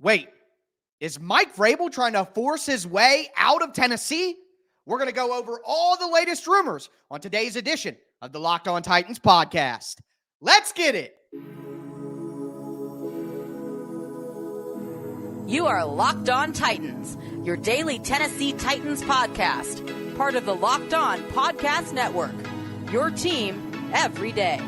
Wait, is Mike Vrabel trying to force his way out of Tennessee? We're going to go over all the latest rumors on today's edition of the Locked On Titans podcast. Let's get it. You are Locked On Titans, your daily Tennessee Titans podcast, part of the Locked On Podcast Network, your team every day.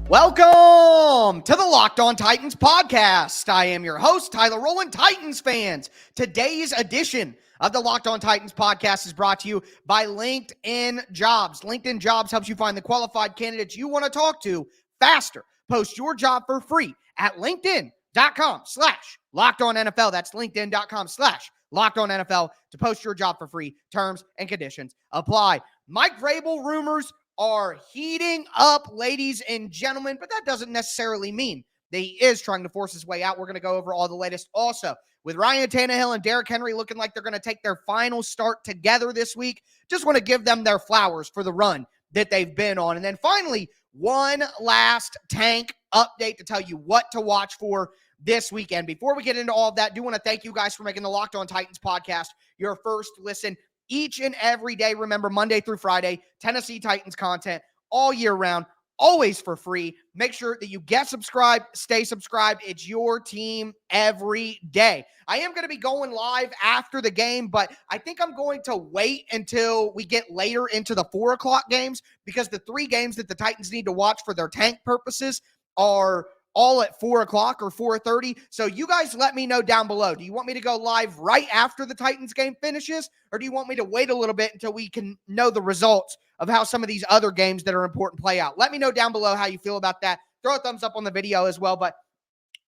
Welcome to the Locked On Titans podcast. I am your host, Tyler Rowland. Titans fans, today's edition of the Locked On Titans podcast is brought to you by LinkedIn Jobs. LinkedIn Jobs helps you find the qualified candidates you want to talk to faster. Post your job for free at linkedin.com/LockedOnNFL. That's linkedin.com/LockedOnNFL to post your job for free. Terms and conditions apply. Mike Vrabel rumors are heating up, ladies and gentlemen, but that doesn't necessarily mean that he is trying to force his way out. We're going to go over all the latest. Also, with Ryan Tannehill and Derrick Henry looking like they're going to take their final start together this week, just want to give them their flowers for the run that they've been on. And then finally, one last tank update to tell you what to watch for this weekend. Before we get into all of that, I do want to thank you guys for making the Locked On Titans podcast your first listen each and every day. Remember, Monday through Friday, Tennessee Titans content all year round, always for free. Make sure that you get subscribed, stay subscribed. It's your team every day. I am going to be going live after the game, but I think I'm going to wait until we get later into the 4 o'clock games, because the 3 games that the Titans need to watch for their tank purposes are all at 4 o'clock or 4:30. So you guys let me know down below. Do you want me to go live right after the Titans game finishes, or do you want me to wait a little bit until we can know the results of how some of these other games that are important play out? Let me know down below how you feel about that. Throw a thumbs up on the video as well. But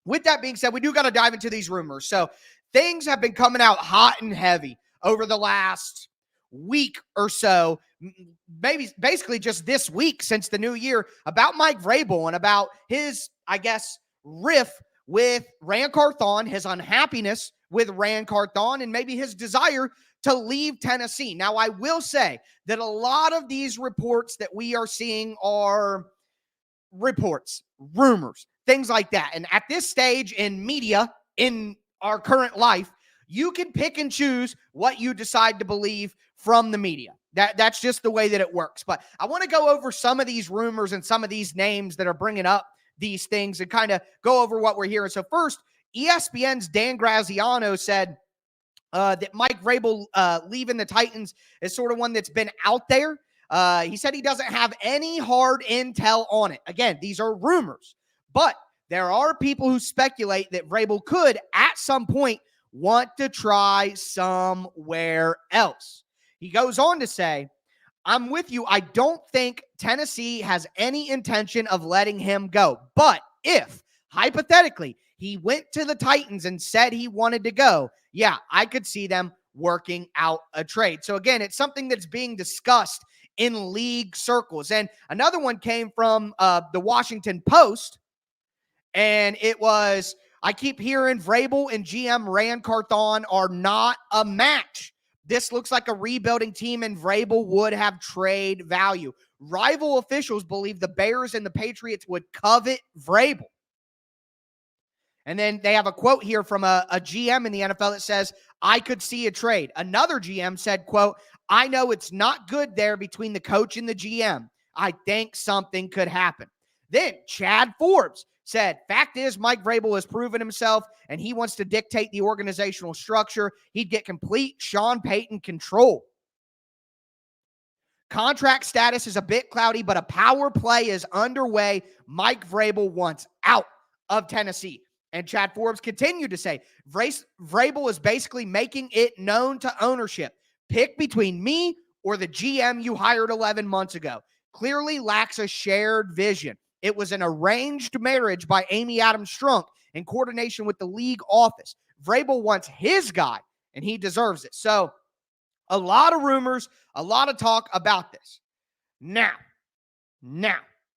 with that being said, we do got to dive into these rumors. So things have been coming out hot and heavy over the last week or so, maybe basically just this week since the new year, about Mike Vrabel and about his, I guess, riff with Ran Carthon, his unhappiness with Ran Carthon, and maybe his desire to leave Tennessee. Now, I will say that a lot of these reports that we are seeing are reports, rumors, things like that. And at this stage in media, in our current life, you can pick and choose what you decide to believe from the media. That's just the way that it works. But I want to go over some of these rumors and some of these names that are bringing up these things and kind of go over what we're hearing. So first, ESPN's Dan Graziano said that Mike Vrabel leaving the Titans is sort of one that's been out there. He said he doesn't have any hard intel on it. Again, these are rumors, but there are people who speculate that Vrabel could at some point want to try somewhere else. He goes on to say, I'm with you. I don't think Tennessee has any intention of letting him go. But if, hypothetically, he went to the Titans and said he wanted to go, yeah, I could see them working out a trade. So again, it's something that's being discussed in league circles. And another one came from the Washington Post, and it was, I keep hearing Vrabel and GM Ran Carthon are not a match. This looks like a rebuilding team, and Vrabel would have trade value. Rival officials believe the Bears and the Patriots would covet Vrabel. And then they have a quote here from a GM in the NFL that says, I could see a trade. Another GM said, quote, I know it's not good there between the coach and the GM. I think something could happen. Then Chad Forbes said, fact is, Mike Vrabel has proven himself, and he wants to dictate the organizational structure. He'd get complete Sean Payton control. Contract status is a bit cloudy, but a power play is underway. Mike Vrabel wants out of Tennessee. And Chad Forbes continued to say, Vrabel is basically making it known to ownership. Pick between me or the GM you hired 11 months ago. Clearly lacks a shared vision. It was an arranged marriage by Amy Adams Strunk in coordination with the league office. Vrabel wants his guy, and he deserves it. So a lot of rumors, a lot of talk about this. Now,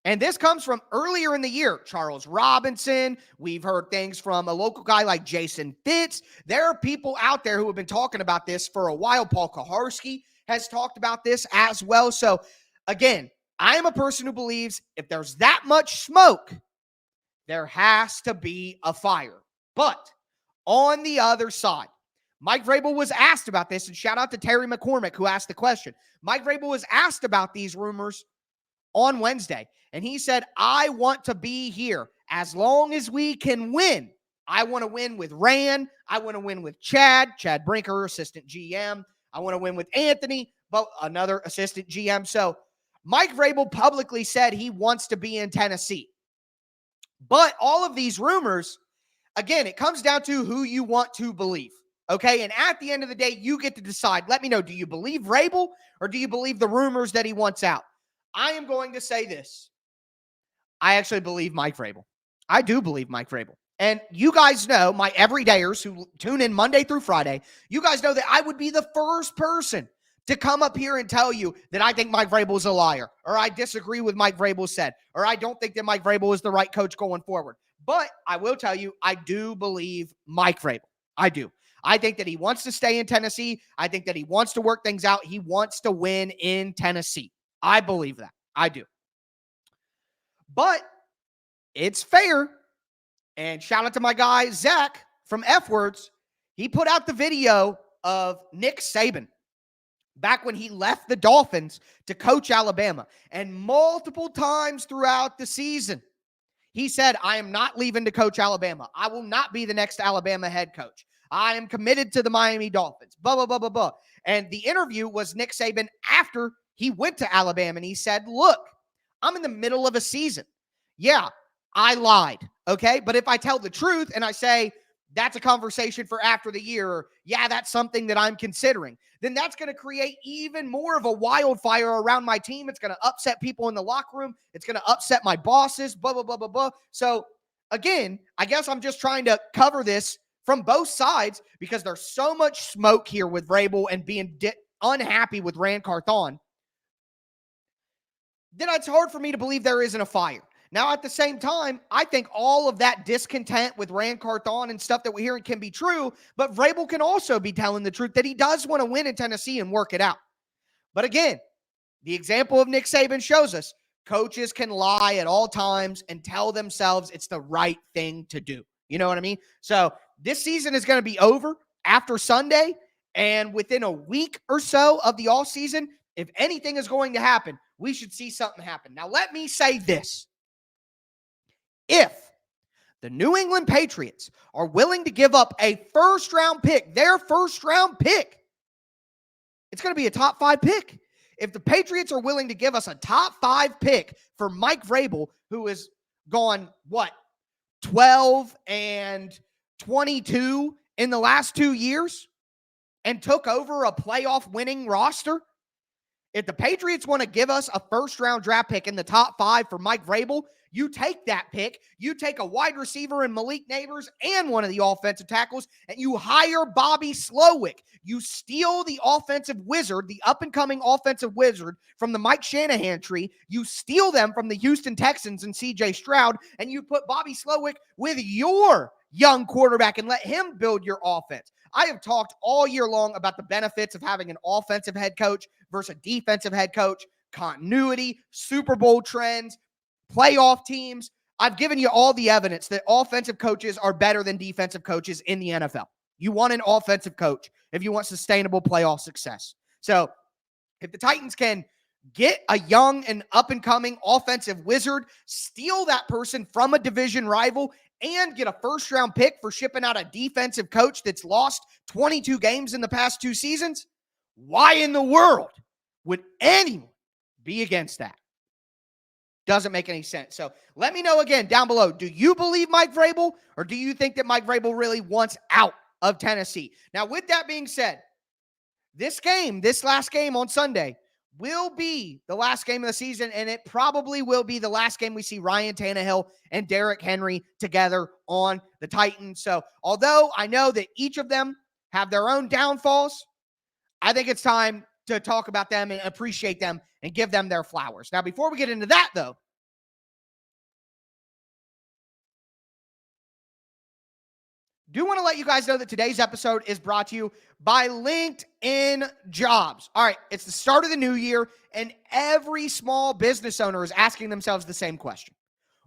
And this comes from earlier in the year. Charles Robinson. We've heard things from a local guy like Jason Fitz. There are people out there who have been talking about this for a while. Paul Kaharski has talked about this as well. So, again, I am a person who believes if there's that much smoke, there has to be a fire. But on the other side, Mike Vrabel was asked about this, and shout out to Terry McCormick who asked the question. Mike Vrabel was asked about these rumors on Wednesday, and he said, I want to be here as long as we can win. I want to win with Ran. I want to win with Chad Brinker, assistant GM. I want to win with Anthony, but another assistant GM. So Mike Vrabel publicly said he wants to be in Tennessee. But all of these rumors, again, it comes down to who you want to believe. Okay, and at the end of the day, you get to decide. Let me know, do you believe Vrabel or do you believe the rumors that he wants out? I am going to say this. I actually believe Mike Vrabel. I do believe Mike Vrabel. And you guys know, my everydayers who tune in Monday through Friday, you guys know that I would be the first person to come up here and tell you that I think Mike Vrabel is a liar, or I disagree with Mike Vrabel said, or I don't think that Mike Vrabel is the right coach going forward. But I will tell you, I do believe Mike Vrabel. I do. I think that he wants to stay in Tennessee. I think that he wants to work things out. He wants to win in Tennessee. I believe that. I do. But it's fair. And shout out to my guy, Zach from F Words. He put out the video of Nick Saban back when he left the Dolphins to coach Alabama. And multiple times throughout the season, he said, I am not leaving to coach Alabama. I will not be the next Alabama head coach. I am committed to the Miami Dolphins, blah, blah, blah, blah, blah. And the interview was Nick Saban after he went to Alabama, and he said, look, I'm in the middle of a season. Yeah, I lied, okay? But if I tell the truth and I say, that's a conversation for after the year, or, yeah, that's something that I'm considering, then that's going to create even more of a wildfire around my team. It's going to upset people in the locker room. It's going to upset my bosses, blah, blah, blah, blah, blah. So, again, I guess I'm just trying to cover this from both sides because there's so much smoke here with Vrabel and being unhappy with Ran Carthon that it's hard for me to believe there isn't a fire. Now, at the same time, I think all of that discontent with Ran Carthon and stuff that we're hearing can be true, but Vrabel can also be telling the truth that he does want to win in Tennessee and work it out. But again, the example of Nick Saban shows us coaches can lie at all times and tell themselves it's the right thing to do. You know what I mean? So this season is going to be over after Sunday, and within a week or so of the offseason, if anything is going to happen, we should see something happen. Now, let me say this. If the New England Patriots are willing to give up a first-round pick, their first-round pick, it's going to be a top 5 pick. If the Patriots are willing to give us a top 5 pick for Mike Vrabel, who has gone, 12 and 22 in the last 2 years and took over a playoff winning roster, if the Patriots want to give us a first-round draft pick in the top 5 for Mike Vrabel, you take that pick, you take a wide receiver in Malik Neighbors and one of the offensive tackles, and you hire Bobby Slowick. You steal the offensive wizard, the up-and-coming offensive wizard from the Mike Shanahan tree. You steal them from the Houston Texans and C.J. Stroud, and you put Bobby Slowick with your young quarterback and let him build your offense. I have talked all year long about the benefits of having an offensive head coach versus a defensive head coach, continuity, Super Bowl trends, playoff teams. I've given you all the evidence that offensive coaches are better than defensive coaches in the NFL. You want an offensive coach if you want sustainable playoff success. So if the Titans can get a young and up-and-coming offensive wizard, steal that person from a division rival, and get a first-round pick for shipping out a defensive coach that's lost 22 games in the past 2 seasons, why in the world would anyone be against that? Doesn't make any sense. So let me know again down below. Do you believe Mike Vrabel, or do you think that Mike Vrabel really wants out of Tennessee? Now, with that being said, this last game on Sunday, will be the last game of the season, and it probably will be the last game we see Ryan Tannehill and Derrick Henry together on the Titans. So although I know that each of them have their own downfalls, I think it's time to talk about them and appreciate them and give them their flowers. Now, before we get into that, though, Do want to let you guys know that today's episode is brought to you by LinkedIn Jobs. All right, it's the start of the new year, and every small business owner is asking themselves the same question.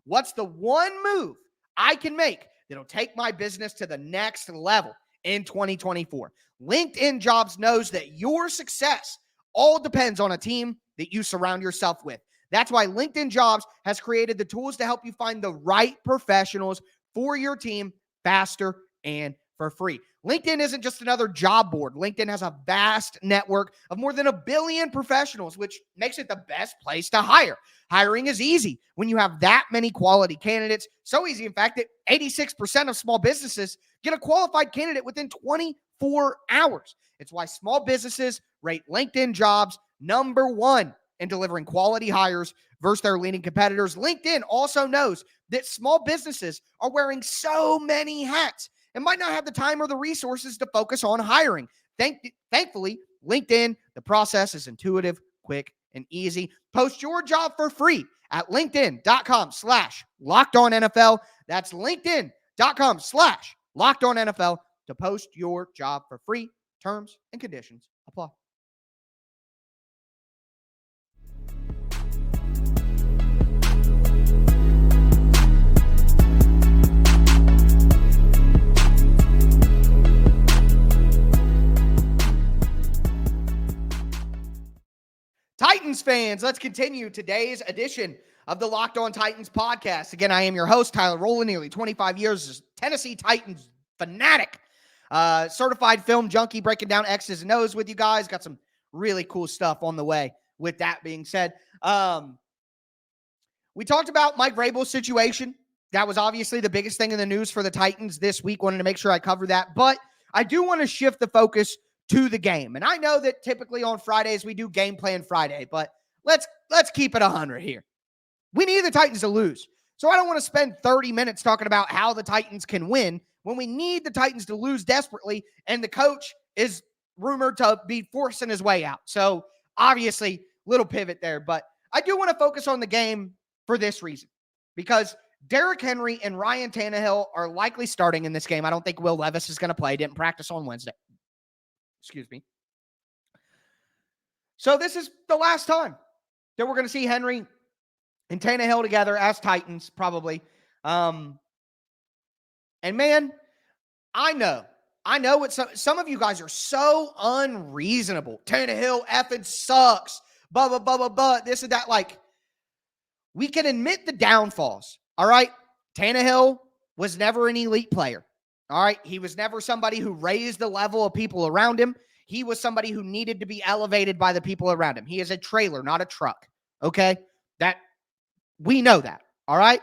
What's the one move I can make that'll take my business to the next level in 2024? LinkedIn Jobs knows that your success all depends on a team that you surround yourself with. That's why LinkedIn Jobs has created the tools to help you find the right professionals for your team faster and for free. LinkedIn isn't just another job board. LinkedIn has a vast network of more than 1 billion professionals, which makes it the best place to hire. Hiring is easy when you have that many quality candidates. So easy, in fact, that 86% of small businesses get a qualified candidate within 24 hours. It's why small businesses rate LinkedIn Jobs number one in delivering quality hires versus their leading competitors. LinkedIn also knows that small businesses are wearing so many hats and might not have the time or the resources to focus on hiring. Thankfully, LinkedIn, the process is intuitive, quick, and easy. Post your job for free at linkedin.com/LockedOnNFL. That's linkedin.com/LockedOnNFL to post your job for free. Terms and conditions apply. Titans fans, let's continue today's edition of the Locked On Titans podcast. Again, I am your host, Tyler Rowland, nearly 25 years as Tennessee Titans fanatic, certified film junkie, breaking down X's and O's with you guys. Got some really cool stuff on the way. With that being said, we talked about Mike Vrabel's situation. That was obviously the biggest thing in the news for the Titans this week. Wanted to make sure I cover that, but I do want to shift the focus to the game. And I know that typically on Fridays we do Game Plan Friday, but let's keep it 100 here. We need the Titans to lose. So I don't want to spend 30 minutes talking about how the Titans can win when we need the Titans to lose desperately, and the coach is rumored to be forcing his way out. So obviously, little pivot there, but I do want to focus on the game for this reason, because Derrick Henry and Ryan Tannehill are likely starting in this game. I don't think Will Levis is going to play. Didn't practice on Wednesday. Excuse me. So this is the last time that we're going to see Henry and Tannehill together as Titans, probably. And man, I know what some of you guys are so unreasonable. Tannehill effing sucks. Blah, blah, blah, blah, blah. This and that. Like, we can admit the downfalls. All right. Tannehill was never an elite player. All right. He was never somebody who raised the level of people around him. He was somebody who needed to be elevated by the people around him. He is a trailer, not a truck. Okay. That we know that. All right.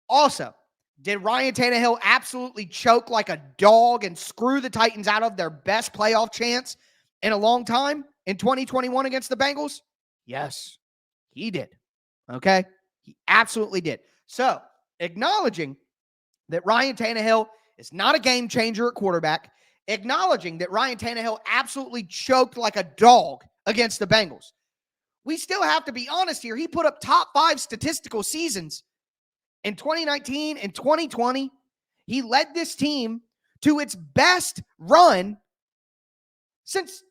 Also, did Ryan Tannehill absolutely choke like a dog and screw the Titans out of their best playoff chance in a long time in 2021 against the Bengals? Yes, he did. Okay. He absolutely did. So acknowledging that Ryan Tannehill is not a game changer at quarterback, acknowledging that Ryan Tannehill absolutely choked like a dog against the Bengals, we still have to be honest here. He put up top 5 statistical seasons in 2019 and 2020. He led this team to its best run since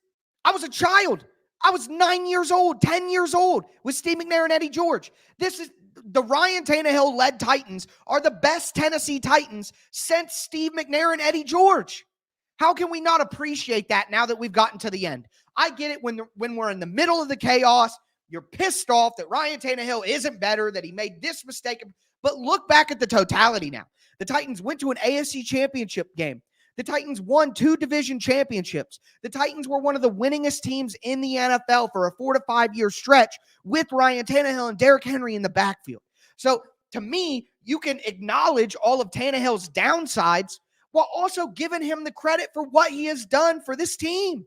I was a child. I was 9 years old, 10 years old with Steve McNair and Eddie George. This is the Ryan Tannehill-led Titans are the best Tennessee Titans since Steve McNair and Eddie George. How can we not appreciate that now that we've gotten to the end? I get it when we're in the middle of the chaos, you're pissed off that Ryan Tannehill isn't better, that he made this mistake. But look back at the totality now. The Titans went to an AFC championship game. The Titans won 2 division championships. The Titans were one of the winningest teams in the NFL for a 4 to 5 year stretch with Ryan Tannehill and Derrick Henry in the backfield. So to me, you can acknowledge all of Tannehill's downsides while also giving him the credit for what he has done for this team.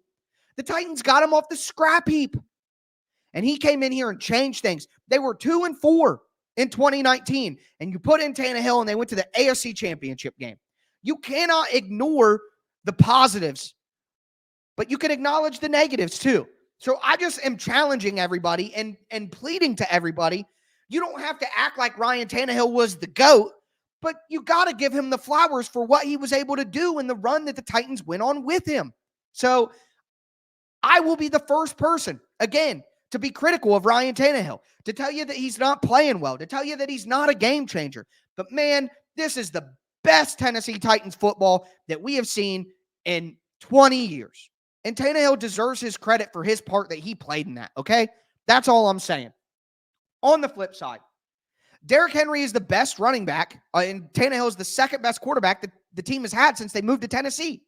The Titans got him off the scrap heap, and he came in here and changed things. They were 2-4 in 2019, and you put in Tannehill and they went to the AFC championship game. You cannot ignore the positives, but you can acknowledge the negatives too. So I just am challenging everybody and pleading to everybody. You don't have to act like Ryan Tannehill was the GOAT but you got to give him the flowers for what he was able to do in the run that the Titans went on with him. So I will be the first person, again, to be critical of Ryan Tannehill, to tell you that he's not playing well, to tell you that he's not a game changer. But man, this is the best Tennessee Titans football that we have seen in 20 years. And Tannehill deserves his credit for his part that he played in that, okay? That's all I'm saying. On the flip side, Derrick Henry is the best running back, and Tannehill is the second best quarterback that the team has had since they moved to Tennessee.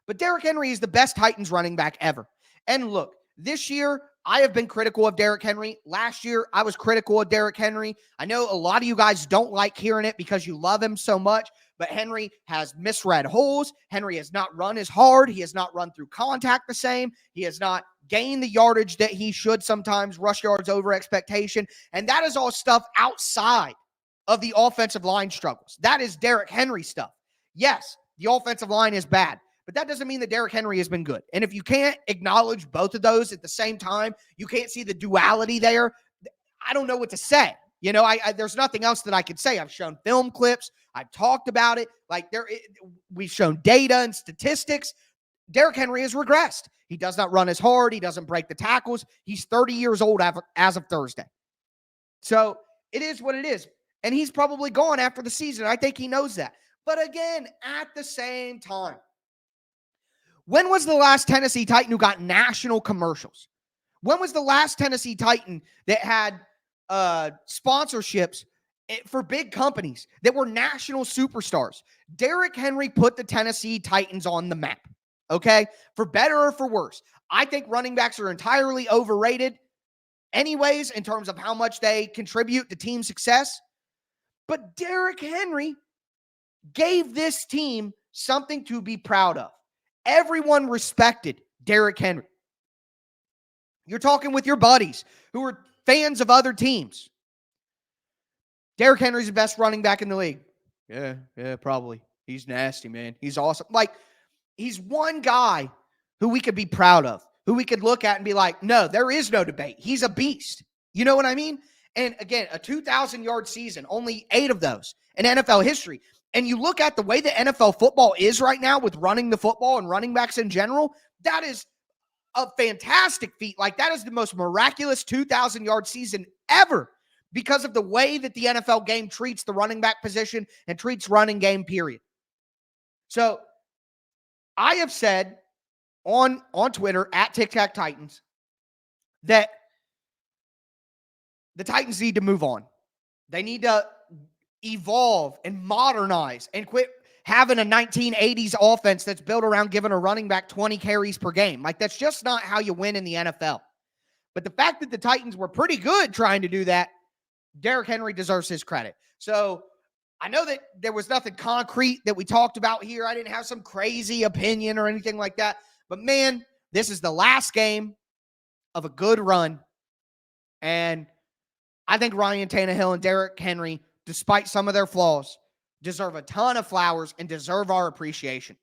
But Derrick Henry is the best Titans running back ever. And look, this year, I have been critical of Derrick Henry. Last year, I was critical of Derrick Henry. I know a lot of you guys don't like hearing it because you love him so much, but Henry has misread holes. Henry has not run as hard. He has not run through contact the same. He has not gained the yardage that he should sometimes, rush yards over expectation. And that is all stuff outside of the offensive line struggles. That is Derrick Henry stuff. Yes, the offensive line is bad, but that doesn't mean that Derrick Henry has been good. And if you can't acknowledge both of those at the same time, you can't see the duality there, I don't know what to say. You know, there's nothing else that I could say. I've shown film clips. I've talked about it. We've shown data and statistics. Derrick Henry has regressed. He does not run as hard. He doesn't break the tackles. He's 30 years old as of Thursday. So it is what it is. And he's probably gone after the season. I think he knows that. But again, at the same time, when was the last Tennessee Titan who got national commercials? When was the last Tennessee Titan that had sponsorships for big companies that were national superstars? Derrick Henry put the Tennessee Titans on the map, okay? For better or for worse. I think running backs are entirely overrated anyways in terms of how much they contribute to team success. But Derrick Henry gave this team something to be proud of. Everyone respected Derrick Henry. You're talking with your buddies who are fans of other teams. Derrick Henry's the best running back in the league. Yeah, probably. He's nasty, man. He's awesome. He's one guy who we could be proud of, who we could look at and be like, no, there is no debate. He's a beast. You know what I mean? And again, a 2,000-yard season, only 8 of those in NFL history. And you look at the way the NFL football is right now with running the football and running backs in general, that is a fantastic feat. That is the most miraculous 2,000-yard season ever because of the way that the NFL game treats the running back position and treats running game, period. So I have said on Twitter, at TicTacTitans, that the Titans need to move on. They need to evolve and modernize and quit having a 1980s offense that's built around giving a running back 20 carries per game. That's just not how you win in the NFL. But the fact that the Titans were pretty good trying to do that, Derrick Henry deserves his credit. So I know that there was nothing concrete that we talked about here. I didn't have some crazy opinion or anything like that. But man, this is the last game of a good run. And I think Ryan Tannehill and Derrick Henry, despite some of their flaws, deserve a ton of flowers and deserve our appreciation.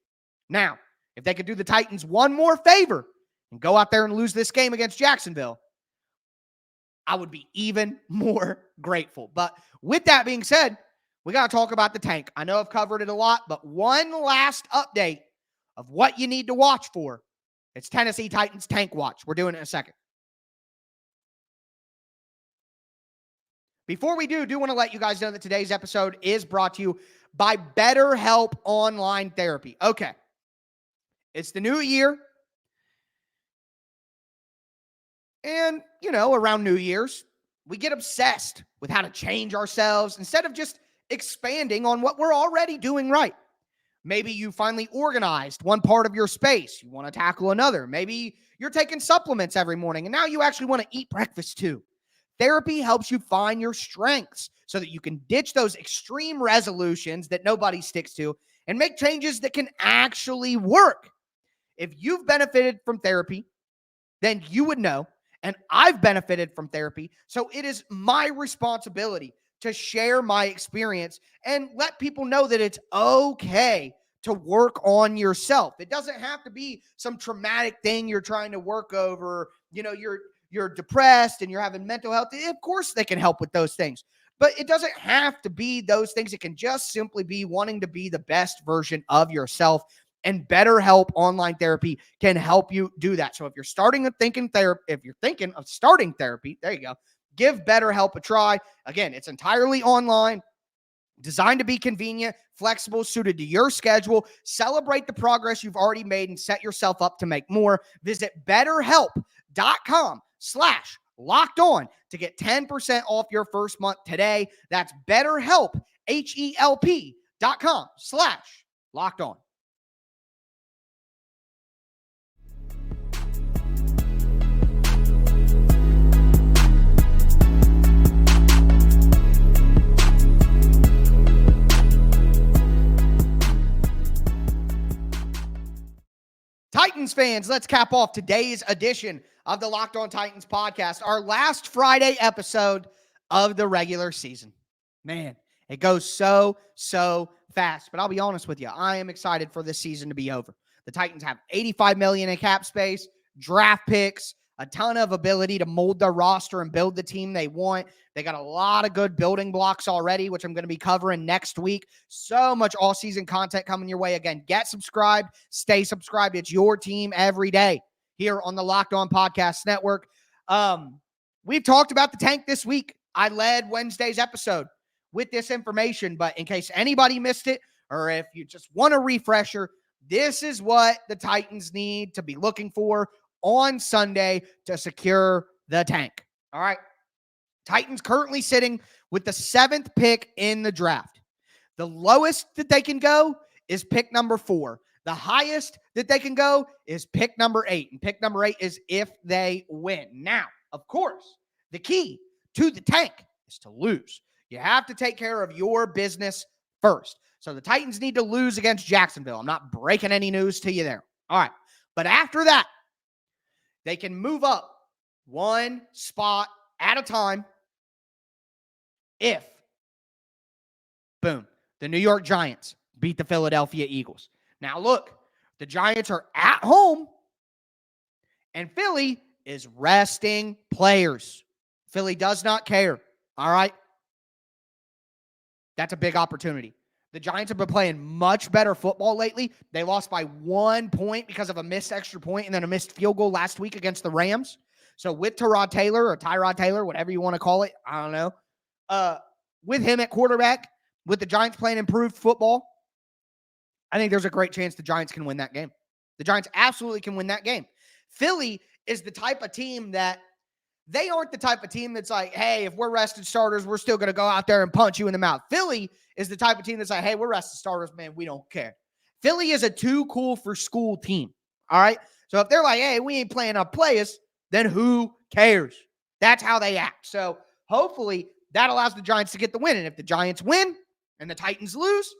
Now, if they could do the Titans one more favor and go out there and lose this game against Jacksonville, I would be even more grateful. But with that being said, we got to talk about the tank. I know I've covered it a lot, but one last update of what you need to watch for. It's Tennessee Titans Tank Watch. We're doing it in a second. Before we do want to let you guys know that today's episode is brought to you by BetterHelp Online Therapy. Okay. It's the new year. And, around New Year's, we get obsessed with how to change ourselves instead of just expanding on what we're already doing right. Maybe you finally organized one part of your space. You want to tackle another. Maybe you're taking supplements every morning, and now you actually want to eat breakfast too. Therapy helps you find your strengths so that you can ditch those extreme resolutions that nobody sticks to and make changes that can actually work. If you've benefited from therapy, then you would know, and I've benefited from therapy, so it is my responsibility to share my experience and let people know that it's okay to work on yourself. It doesn't have to be some traumatic thing you're trying to work over. You're depressed and you're having mental health. Of course they can help with those things. But it doesn't have to be those things. It can just simply be wanting to be the best version of yourself. And BetterHelp Online Therapy can help you do that. So if you're thinking of starting therapy, there you go. Give BetterHelp a try. Again, it's entirely online, designed to be convenient, flexible, suited to your schedule. Celebrate the progress you've already made and set yourself up to make more. Visit BetterHelp.com/LockedOn to get 10% off your first month today. That's BetterHelp, HELP.com/LockedOn. Titans fans, let's cap off today's edition of the Locked On Titans podcast, our last Friday episode of the regular season. Man, it goes so fast, but I'll be honest with you. I am excited for this season to be over. The Titans have $85 million in cap space, draft picks, a ton of ability to mold their roster and build the team they want. They got a lot of good building blocks already, which I'm going to be covering next week. So much all-season content coming your way. Again, get subscribed, stay subscribed. It's your team every day here on the Locked On Podcast Network. We've talked about the tank this week. I led Wednesday's episode with this information, but in case anybody missed it, or if you just want a refresher, this is what the Titans need to be looking for on Sunday to secure the tank. All right. Titans currently sitting with the 7th pick in the draft. The lowest that they can go is pick number 4. The highest that they can go is pick number 8. And pick number 8 is if they win. Now, of course, the key to the tank is to lose. You have to take care of your business first. So the Titans need to lose against Jacksonville. I'm not breaking any news to you there. All right. But after that, they can move up one spot at a time if, boom, the New York Giants beat the Philadelphia Eagles. Now, look, the Giants are at home, and Philly is resting players. Philly does not care, all right? That's a big opportunity. The Giants have been playing much better football lately. They lost by 1 point because of a missed extra point and then a missed field goal last week against the Rams. So with Tyrod Taylor, whatever you want to call it, I don't know. With him at quarterback, with the Giants playing improved football, I think there's a great chance the Giants can win that game. The Giants absolutely can win that game. Philly is the type of team that they aren't the type of team that's like, hey, if we're rested starters, we're still going to go out there and punch you in the mouth. Philly is the type of team that's like, hey, we're rested starters, man. We don't care. Philly is a too cool for school team. All right. So if they're like, hey, we ain't playing up players, then who cares? That's how they act. So hopefully that allows the Giants to get the win. And if the Giants win and the Titans lose,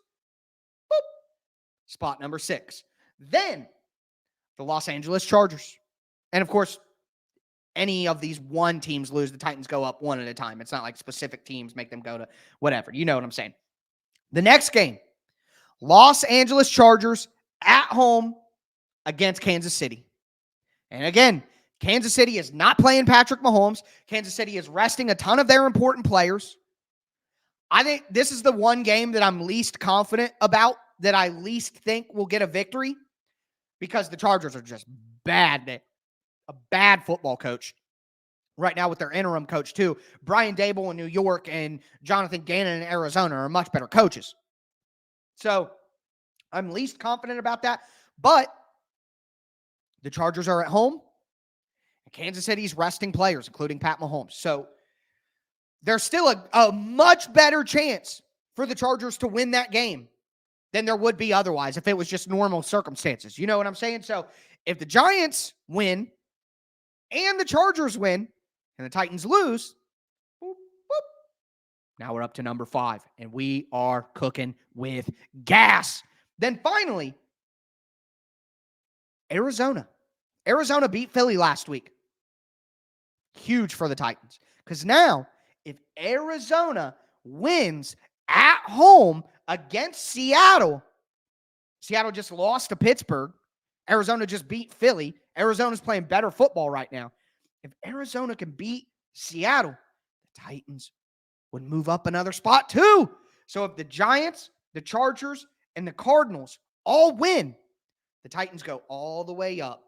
boop, spot number 6. Then the Los Angeles Chargers. And of course, any of these one teams lose, the Titans go up one at a time. It's not like specific teams make them go to whatever. You know what I'm saying? The next game, Los Angeles Chargers at home against Kansas City. And again, Kansas City is not playing Patrick Mahomes. Kansas City is resting a ton of their important players. I think this is the one game that I'm least confident about, that I least think will get a victory, because the Chargers are just bad. A bad football coach right now with their interim coach too. Brian Dable in New York and Jonathan Gannon in Arizona are much better coaches. So I'm least confident about that. But the Chargers are at home, and Kansas City's resting players, including Pat Mahomes. So there's still a much better chance for the Chargers to win that game than there would be otherwise if it was just normal circumstances. You know what I'm saying? So if the Giants win and the Chargers win and the Titans lose, boop, boop, now we're up to number 5, and we are cooking with gas. Then finally, Arizona. Arizona beat Philly last week. Huge for the Titans. Because now, if Arizona wins at home against Seattle, Seattle just lost to Pittsburgh. Arizona just beat Philly. Arizona's playing better football right now. If Arizona can beat Seattle, the Titans would move up another spot too. So if the Giants, the Chargers, and the Cardinals all win, the Titans go all the way up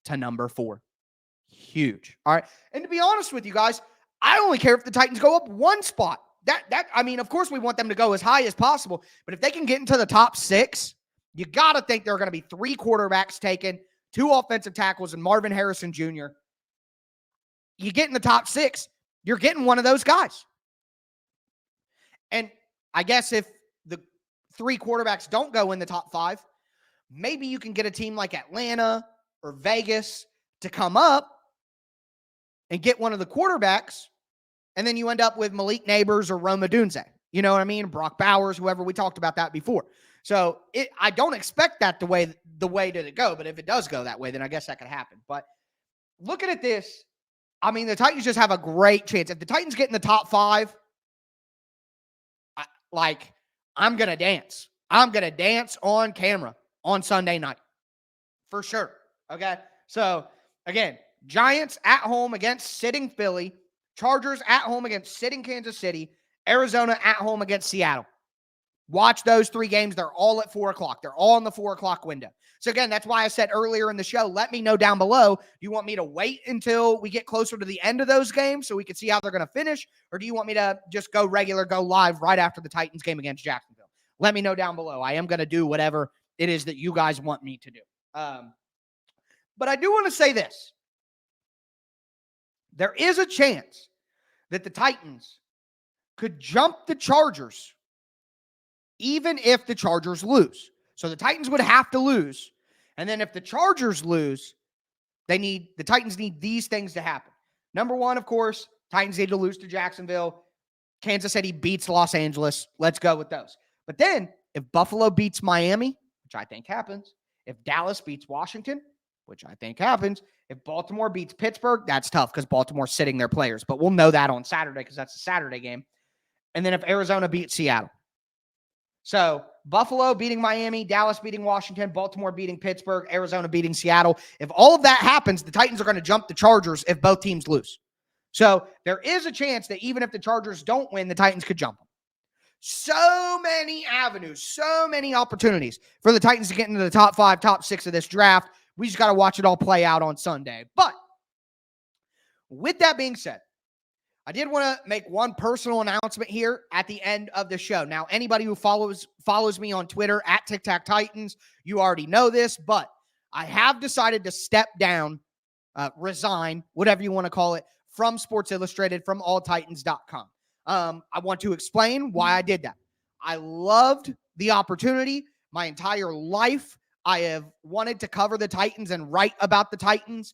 to number 4. Huge. All right. And to be honest with you guys, I only care if the Titans go up one spot. I mean, of course we want them to go as high as possible, but if they can get into the top 6, you got to think there are going to be 3 quarterbacks taken, 2 offensive tackles, and Marvin Harrison Jr. You get in the top 6, you're getting one of those guys. And I guess if the 3 quarterbacks don't go in the top 5, maybe you can get a team like Atlanta or Vegas to come up and get one of the quarterbacks, and then you end up with Malik Neighbors or Rome Odunze. You know what I mean? Brock Bowers, whoever. We talked about that before. So I don't expect that the way to go, but if it does go that way, then I guess that could happen. But looking at this, I mean, the Titans just have a great chance. If the Titans get in the top 5, I'm going to dance. I'm going to dance on camera on Sunday night. For sure. Okay? So, again, Giants at home against sitting Philly. Chargers at home against sitting Kansas City. Arizona at home against Seattle. Watch those 3 games. They're all at 4 o'clock. They're all in the 4 o'clock window. So, again, that's why I said earlier in the show, let me know down below. Do you want me to wait until we get closer to the end of those games so we can see how they're going to finish? Or do you want me to just go live right after the Titans game against Jacksonville? Let me know down below. I am going to do whatever it is that you guys want me to do. But I do want to say this. There is a chance that the Titans could jump the Chargers even if the Chargers lose. So the Titans would have to lose. And then if the Chargers lose, the Titans need these things to happen. Number 1, of course, Titans need to lose to Jacksonville. Kansas City beats Los Angeles. Let's go with those. But then if Buffalo beats Miami, which I think happens, if Dallas beats Washington, which I think happens, if Baltimore beats Pittsburgh, that's tough because Baltimore's sitting their players. But we'll know that on Saturday because that's a Saturday game. And then if Arizona beats Seattle. So Buffalo beating Miami, Dallas beating Washington, Baltimore beating Pittsburgh, Arizona beating Seattle. If all of that happens, the Titans are going to jump the Chargers if both teams lose. So there is a chance that even if the Chargers don't win, the Titans could jump them. So many avenues, so many opportunities for the Titans to get into the top 5, top 6 of this draft. We just got to watch it all play out on Sunday. But with that being said, I did want to make one personal announcement here at the end of the show. Now, anybody who follows me on Twitter at TicTacTitans, you already know this, but I have decided to step down, resign, whatever you want to call it, from Sports Illustrated, from alltitans.com. I want to explain why I did that. I loved the opportunity. My entire life, I have wanted to cover the Titans and write about the Titans.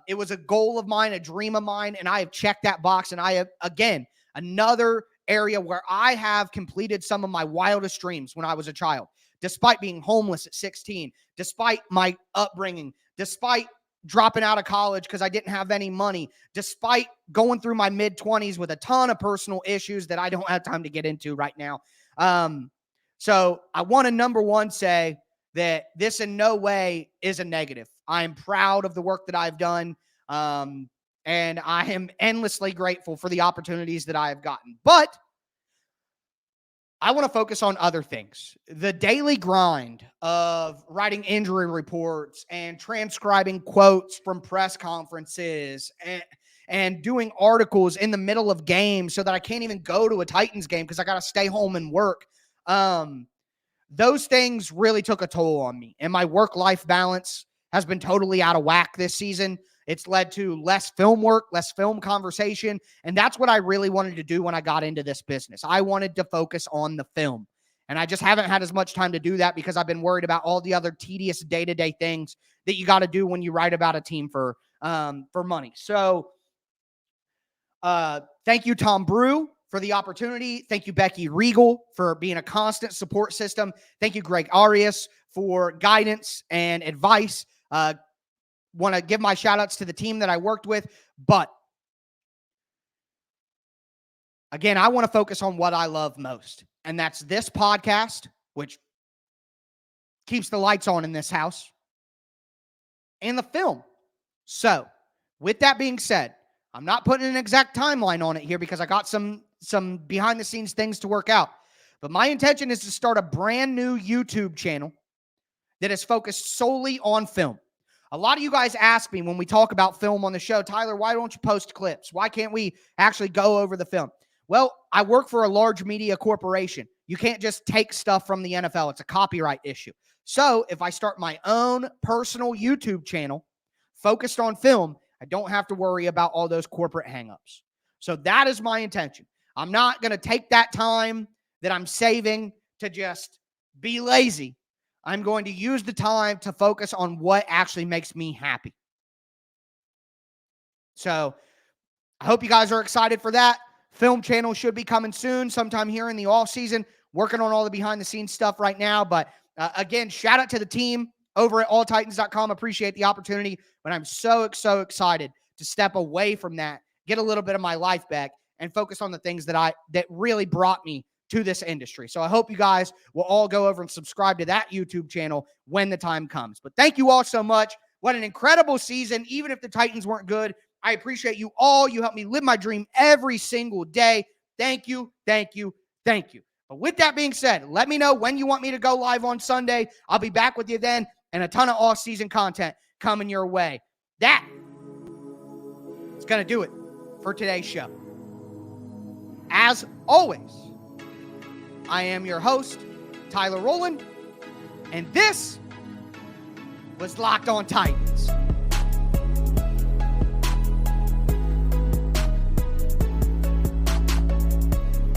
It was a goal of mine, a dream of mine, and I have checked that box. And I have, again, another area where I have completed some of my wildest dreams when I was a child, despite being homeless at 16, despite my upbringing, despite dropping out of college because I didn't have any money, despite going through my mid-20s with a ton of personal issues that I don't have time to get into right now. So I want to, number one, say that this in no way is a negative. I am proud of the work that I've done, and I am endlessly grateful for the opportunities that I have gotten. But I want to focus on other things. The daily grind of writing injury reports and transcribing quotes from press conferences and doing articles in the middle of games so that I can't even go to a Titans game because I got to stay home and work. Those things really took a toll on me, and my work-life balance has been totally out of whack this season. It's led to less film work, less film conversation, and that's what I really wanted to do when I got into this business. I wanted to focus on the film, and I just haven't had as much time to do that because I've been worried about all the other tedious day-to-day things that you got to do when you write about a team for money. So thank you, Tom Brew, for the opportunity. Thank you, Becky Regal, for being a constant support system. Thank you, Greg Arias, for guidance and advice. Want to give my shout outs to the team that I worked with, but again, I want to focus on what I love most, and that's this podcast, which keeps the lights on in this house, and the film. So with that being said, I'm not putting an exact timeline on it here because I got some some behind the scenes things to work out. But my intention is to start a brand new YouTube channel that is focused solely on film. A lot of you guys ask me when we talk about film on the show, Tyler, why don't you post clips? Why can't we actually go over the film? Well, I work for a large media corporation. You can't just take stuff from the NFL. It's a copyright issue. So if I start my own personal YouTube channel focused on film, I don't have to worry about all those corporate hangups. So that is my intention. I'm not going to take that time that I'm saving to just be lazy. I'm going to use the time to focus on what actually makes me happy. So I hope you guys are excited for that. Film channel should be coming soon, sometime here in the off season. Working on all the behind the scenes stuff right now. But again, shout out to the team over at alltitans.com. Appreciate the opportunity. But I'm so excited to step away from that, get a little bit of my life back, and focus on the things that really brought me to this industry. So I hope you guys will all go over and subscribe to that YouTube channel when the time comes. But thank you all so much. What an incredible season. Even if the Titans weren't good, I appreciate you all. You help me live my dream every single day. Thank you, thank you, thank you. But with that being said, let me know when you want me to go live on Sunday. I'll be back with you then, and a ton of off-season content coming your way. That is going to do it for today's show. As always, I am your host, Tyler Rowland, and this was Locked On Titans.